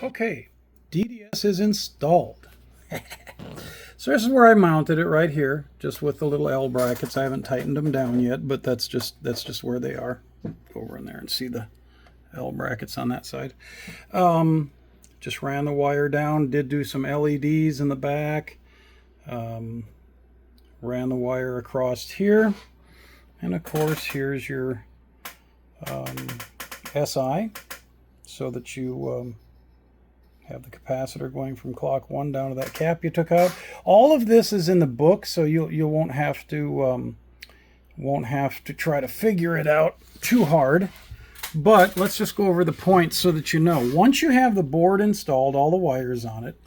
Okay, DDS is installed. So this is where I mounted it right here, just with the little L brackets. I haven't tightened them down yet, but that's just where they are. Go over in there and see the L brackets on that side. Just ran the wire down, did do some LEDs in the back. Ran the wire across here. And of course, here's your SI, so that you have the capacitor going from clock 1 down to that cap you took out. All of this is in the book, so you won't have to try to figure it out too hard. But let's just go over the points so that you know. Once you have the board installed, all the wires on it,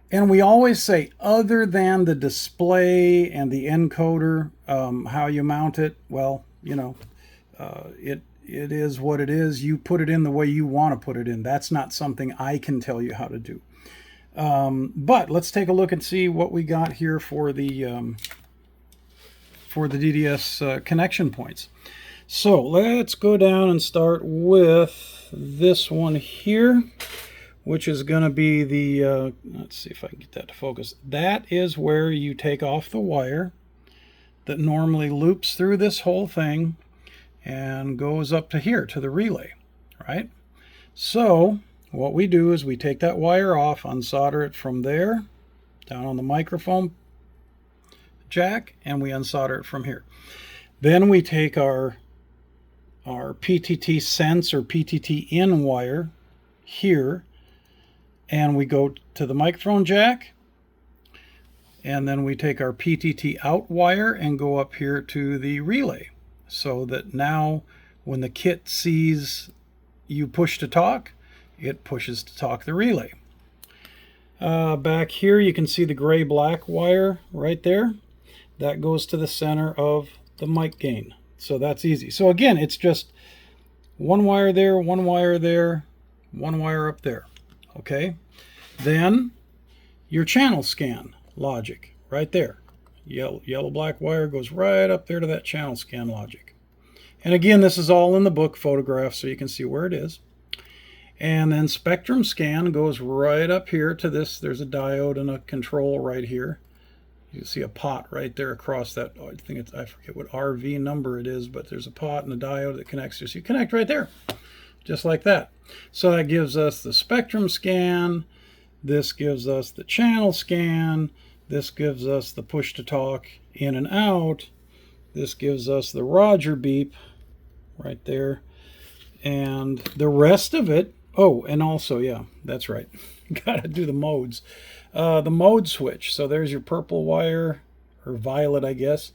and we always say other than the display and the encoder, how you mount it, well, you know, it is what it is. You put it in the way you want to put it in. That's not something I can tell you how to do. But let's take a look and see what we got here for the DDS connection points. So let's go down and start with this one here, which is going to be the, let's see if I can get that to focus. That is where you take off the wire that normally loops through this whole thing and goes up to here, to the relay, right? So what we do is we take that wire off, unsolder it from there, down on the microphone jack, and we unsolder it from here. Then we take our PTT sense or PTT in wire here, and we go to the microphone jack, and then we take our PTT out wire and go up here to the relay, so that now when the kit sees you push to talk, it pushes to talk the relay. Back here you can see the gray-black wire right there. That goes to the center of the mic gain. So that's easy. So again, it's just one wire there, one wire there, one wire up there. Okay? Then your channel scan logic right there. Yellow black wire goes right up there to that channel scan logic. And again, this is all in the book photograph, so you can see where it is. And then spectrum scan goes right up here to this. There's a diode and a control right here. You see a pot right there across that. I think it's, I forget what RV number it is, but there's a pot and a diode that connects to. So you connect right there, just like that. So that gives us the spectrum scan. This gives us the channel scan. This gives us the push to talk in and out. This gives us the Roger beep right there. And the rest of it, oh, and also, yeah, that's right. Got to do the modes. The mode switch. So there's your purple wire, or violet, I guess,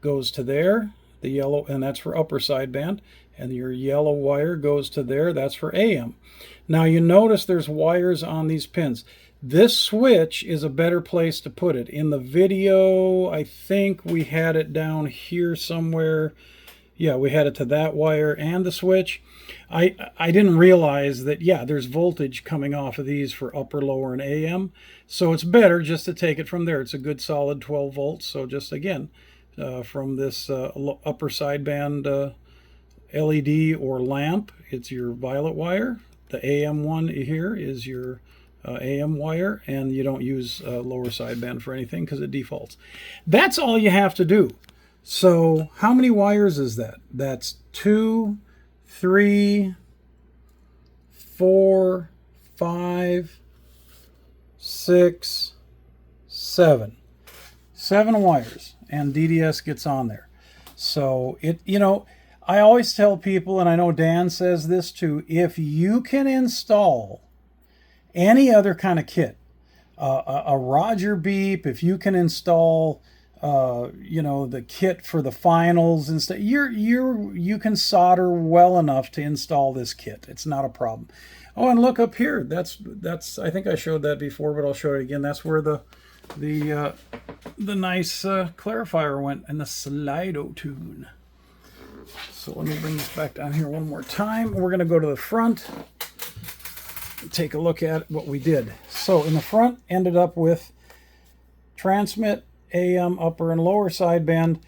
goes to there. The yellow, and that's for upper sideband. And your yellow wire goes to there. That's for AM. Now you notice there's wires on these pins. This switch is a better place to put it. In the video, I think we had it down here somewhere. Yeah, we had it to that wire and the switch. I didn't realize that, yeah, there's voltage coming off of these for upper, lower, and AM. So it's better just to take it from there. It's a good solid 12 volts. So just, again, from this upper sideband LED or lamp, it's your violet wire. The AM one here is your AM wire, and you don't use lower sideband for anything because it defaults. That's all you have to do. So how many wires is that? That's 2, 3, 4, 5, 6, 7. 7 wires, and DDS gets on there. So it, you know, I always tell people, and I know Dan says this too, if you can install any other kind of kit, a Roger beep, if you can install you know, the kit for the finals and stuff, you can solder well enough to install this kit. It's not a problem. Oh, and look up here. That's I think I showed that before, but I'll show it again. That's where the nice clarifier went, and the Slido tune. So let me bring this back down here one more time. We're going to go to the front and take a look at what we did. So in the front, ended up with transmit, AM, upper and lower sideband.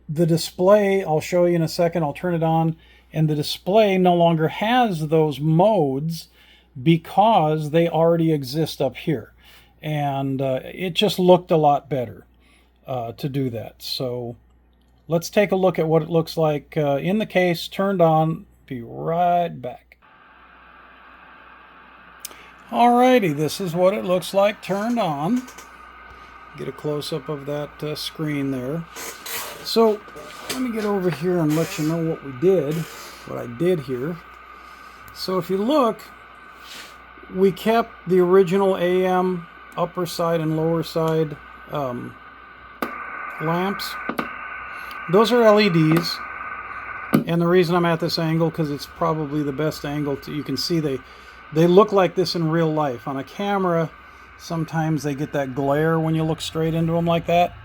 The display, I'll show you in a second, I'll turn it on, and the display no longer has those modes, because they already exist up here. And it just looked a lot better to do that. So let's take a look at what it looks like in the case, turned on. Be right back. Alrighty, this is what it looks like turned on. Get a close-up of that screen there. So let me get over here and let you know what we did, what I did here. So if you look, we kept the original AM upper side and lower side lamps. Those are LEDs, and the reason I'm at this angle because it's probably the best angle you can see they look like this in real life. On a camera, sometimes they get that glare when you look straight into them like that,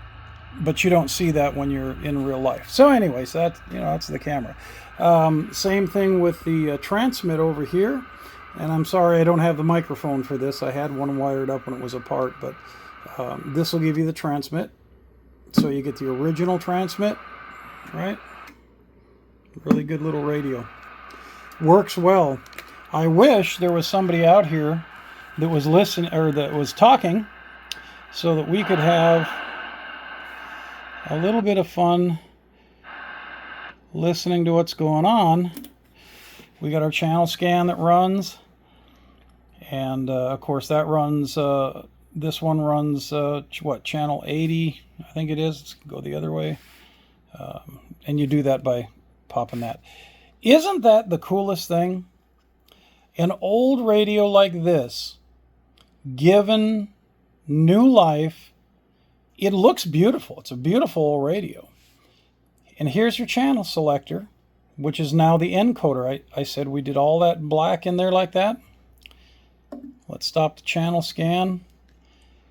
but you don't see that when you're in real life. So anyways, that's the camera. Same thing with the transmit over here. And I'm sorry I don't have the microphone for this. I had one wired up when it was apart, but this will give you the transmit. So you get the original transmit, right? Really good little radio. Works well. I wish there was somebody out here that was listening or that was talking so that we could have a little bit of fun listening to what's going on. We got our channel scan that runs, and of course that runs, this one runs, what, channel 80, I think it is. Let's go the other way. And you do that by popping that. Isn't that the coolest thing? An old radio like this, given new life, it looks beautiful. It's a beautiful old radio. And here's your channel selector, which is now the encoder. I said we did all that black in there like that. Let's stop the channel scan,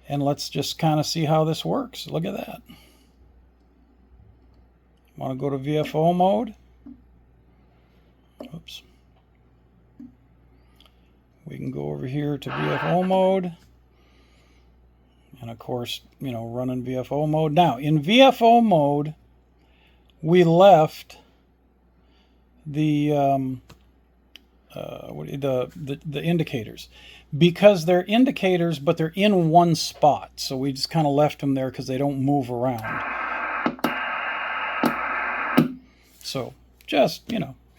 and let's just kind of see how this works. Look at that. Want to go to VFO mode? Oops. We can go over here to VFO mode. And of course, running VFO mode. Now, in VFO mode, we left the indicators, because they're indicators, but they're in one spot. So we just kind of left them there because they don't move around. So just,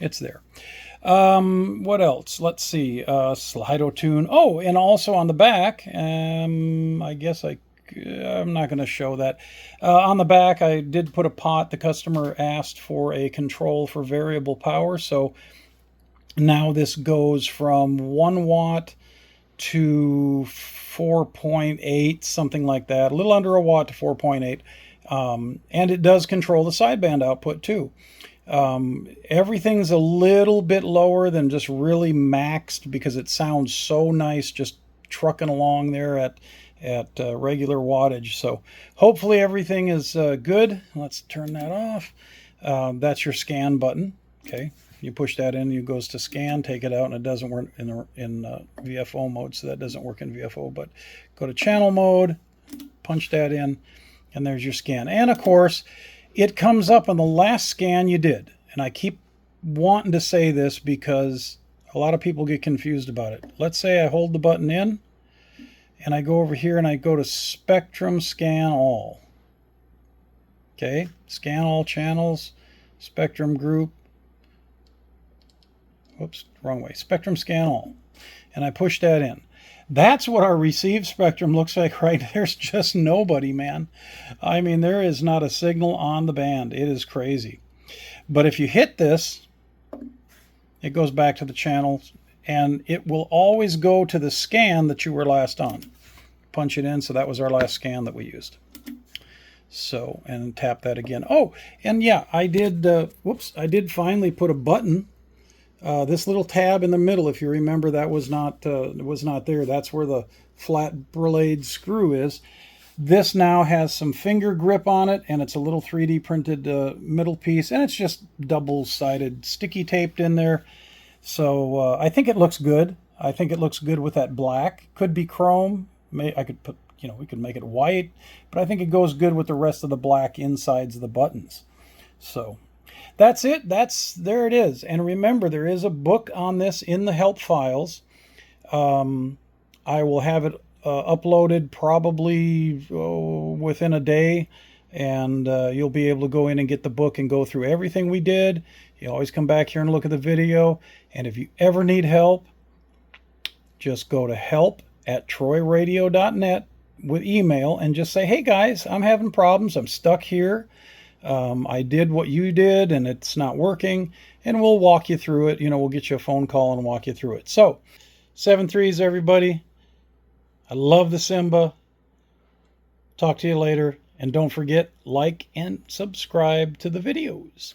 it's there. What else? Let's see. Slido tune. Oh, and also on the back, I guess I'm not going to show that. On the back, I did put a pot. The customer asked for a control for variable power. So now this goes from 1 watt to 4.8, something like that. A little under a watt to 4.8. And it does control the sideband output too. Everything's a little bit lower than just really maxed because it sounds so nice just trucking along there at regular wattage. So hopefully everything is good. Let's turn that off. That's your scan button. Okay, you push that in, it goes to scan. Take it out, and it doesn't work in VFO mode, so that doesn't work in VFO. But go to channel mode, punch that in, and there's your scan. And of course, it comes up on the last scan you did. And I keep wanting to say this because a lot of people get confused about it. Let's say I hold the button in, and I go over here and I go to Spectrum Scan All. Okay, scan all channels, Spectrum Group. Whoops, wrong way. Spectrum Scan All. And I push that in. That's what our received spectrum looks like right. There's just nobody, man. I mean, there is not a signal on the band. It is crazy. But if you hit this, it goes back to the channels, and it will always go to the scan that you were last on. Punch it in, so that was our last scan that we used. So, and tap that again. Oh, and yeah, I did, I did finally put a button. This little tab in the middle, if you remember, that was not there. That's where the flat blade screw is. This now has some finger grip on it, and it's a little 3D printed middle piece, and it's just double-sided sticky taped in there. So I think it looks good. I think it looks good with that black. Could be chrome. I could put, we could make it white, but I think it goes good with the rest of the black insides of the buttons. So that's it. There it is. And remember, there is a book on this in the help files. I will have it uploaded probably within a day, and you'll be able to go in and get the book and go through everything we did. You always come back here and look at the video, and if you ever need help, just go to help@troyradio.net with email and just say, hey guys, I'm having problems, I'm stuck here, I did what you did and it's not working, and we'll walk you through it. We'll get you a phone call and walk you through it. So 7.3s, everybody. I love the Simba. Talk to you later, and don't forget, like and subscribe to the videos.